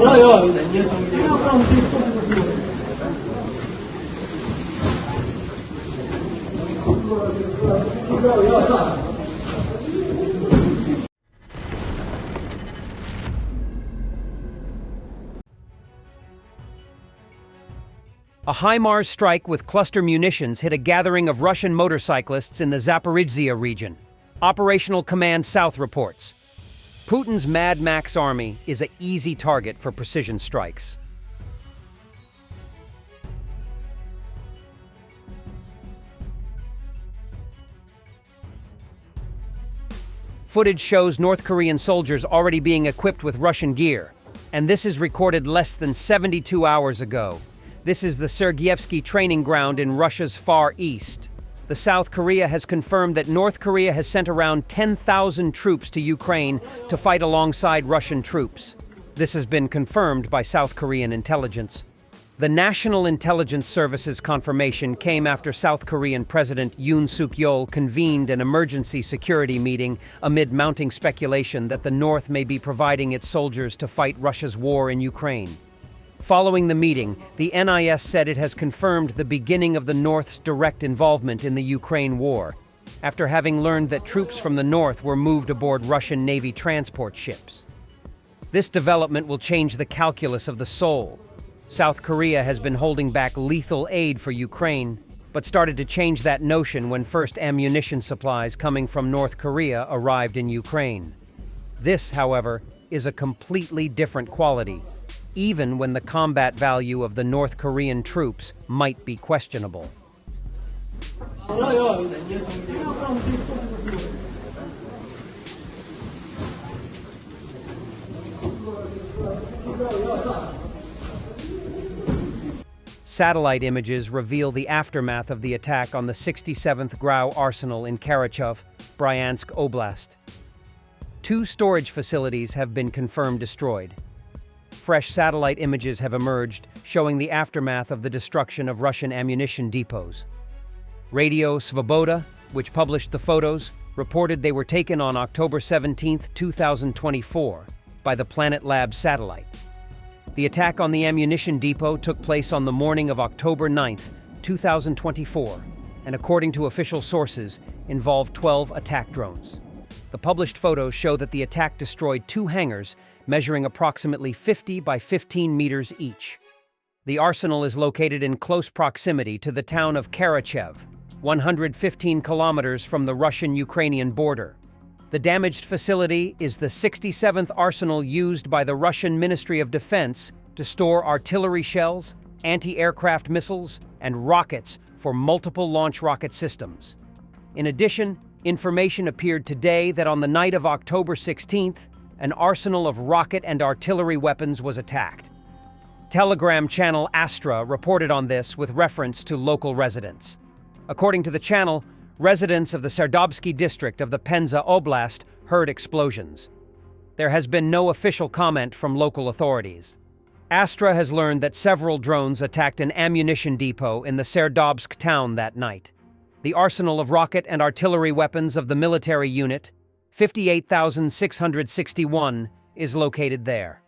A HIMARS strike with cluster munitions hit a gathering of Russian motorcyclists in the Zaporizhzhia region. Operational Command South reports. Putin's Mad Max army is an easy target for precision strikes. Footage shows North Korean soldiers already being equipped with Russian gear, and this is recorded less than 72 hours ago. This is the Sergeyevsky training ground in Russia's Far East. The South Korea has confirmed that North Korea has sent around 10,000 troops to Ukraine to fight alongside Russian troops. This has been confirmed by South Korean intelligence. The National Intelligence Service's confirmation came after South Korean President Yoon Suk-yeol convened an emergency security meeting amid mounting speculation that the North may be providing its soldiers to fight Russia's war in Ukraine. Following the meeting, the NIS said it has confirmed the beginning of the North's direct involvement in the Ukraine war, after having learned that troops from the North were moved aboard Russian Navy transport ships. This development will change the calculus of the Seoul. South Korea has been holding back lethal aid for Ukraine, but started to change that notion when first ammunition supplies coming from North Korea arrived in Ukraine. This, however, is a completely different quality, even when the combat value of the North Korean troops might be questionable. Satellite images reveal the aftermath of the attack on the 67th Grau Arsenal in Karachov, Bryansk Oblast. 2 storage facilities have been confirmed destroyed. Fresh satellite images have emerged, showing the aftermath of the destruction of Russian ammunition depots. Radio Svoboda, which published the photos, reported they were taken on October 17, 2024, by the Planet Labs satellite. The attack on the ammunition depot took place on the morning of October 9, 2024, and according to official sources, involved 12 attack drones. The published photos show that the attack destroyed 2 hangars measuring approximately 50 by 15 meters each. The arsenal is located in close proximity to the town of Karachev, 115 kilometers from the Russian-Ukrainian border. The damaged facility is the 67th arsenal used by the Russian Ministry of Defense to store artillery shells, anti-aircraft missiles, and rockets for multiple launch rocket systems. In addition, information appeared today that on the night of October 16th, an arsenal of rocket and artillery weapons was attacked. Telegram channel Astra reported on this with reference to local residents. According to the channel, residents of the Serdobsky district of the Penza Oblast heard explosions. There has been no official comment from local authorities. Astra has learned that several drones attacked an ammunition depot in the Serdobsk town that night. The arsenal of rocket and artillery weapons of the military unit, 58,661, is located there.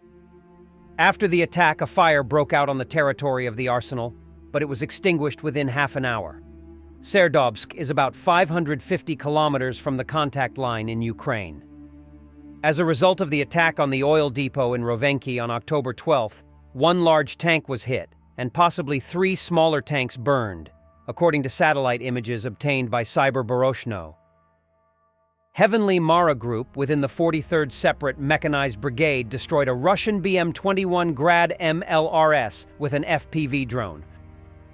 After the attack, a fire broke out on the territory of the arsenal, but it was extinguished within half an hour. Serdobsk is about 550 kilometers from the contact line in Ukraine. As a result of the attack on the oil depot in Rovenki on October 12th, 1 large tank was hit, and possibly 3 smaller tanks burned, according to satellite images obtained by Cyber Boroshno. Heavenly Mara Group within the 43rd Separate Mechanized Brigade destroyed a Russian BM-21 Grad MLRS with an FPV drone.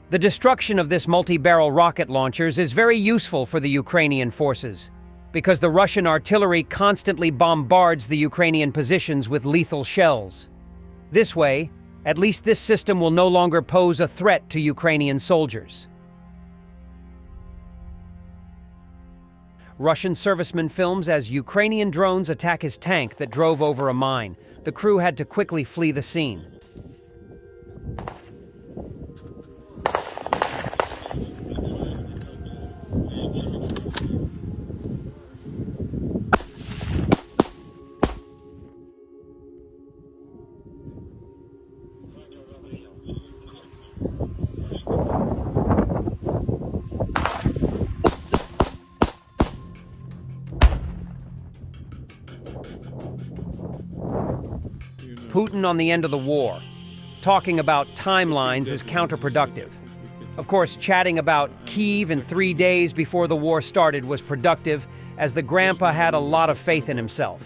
The destruction of this multi-barrel rocket launchers is very useful for the Ukrainian forces, because the Russian artillery constantly bombards the Ukrainian positions with lethal shells. This way, at least this system will no longer pose a threat to Ukrainian soldiers. Russian serviceman films as Ukrainian drones attack his tank that drove over a mine. The crew had to quickly flee the scene. Putin on the end of the war. Talking about timelines is counterproductive. Of course, chatting about Kyiv in 3 days before the war started was productive, as the grandpa had a lot of faith in himself.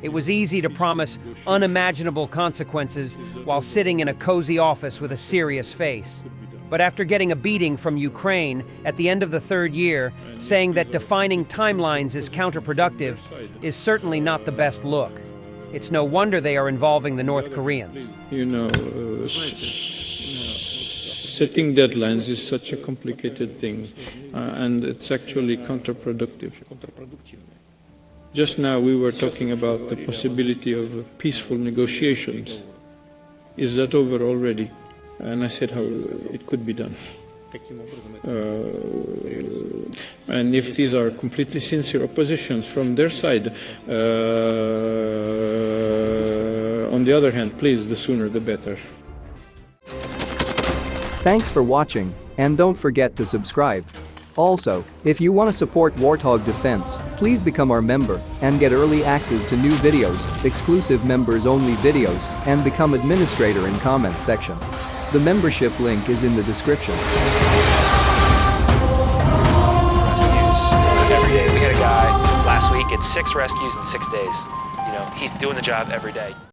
It was easy to promise unimaginable consequences while sitting in a cozy office with a serious face. But after getting a beating from Ukraine at the end of the 3rd year, saying that defining timelines is counterproductive is certainly not the best look. It's no wonder they are involving the North Koreans. Setting deadlines is such a complicated thing, and it's actually counterproductive. Just now we were talking about the possibility of peaceful negotiations. Is that over already? And I said how it could be done. And if these are completely sincere oppositions from their side, on the other hand, please, the sooner the better. Thanks for watching, and don't forget to subscribe. Also, if you want to support Warthog Defense, please become our member and get early access to new videos, exclusive members-only videos, and become administrator in comment section. The membership link is in the description. Rescues every day. We had a guy last week at 6 rescues in 6 days. He's doing the job every day.